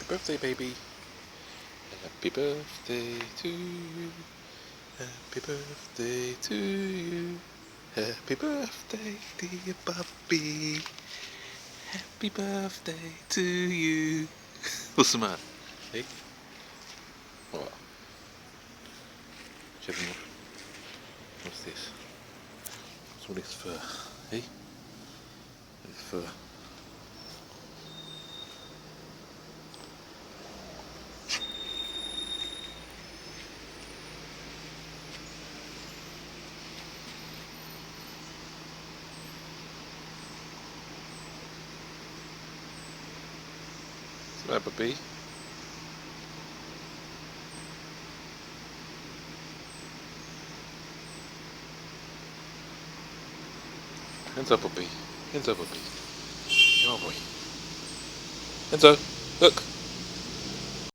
birthday, baby. Happy birthday to you. Happy birthday to you. Happy birthday, dear puppy. Happy birthday to you. What's the matter? Hey? What? What's this? What's all this fur? Hey? This fur. What's the matter, puppy? Hands up, puppy. Hands up, puppy. Come on, boy. Hands up. Look.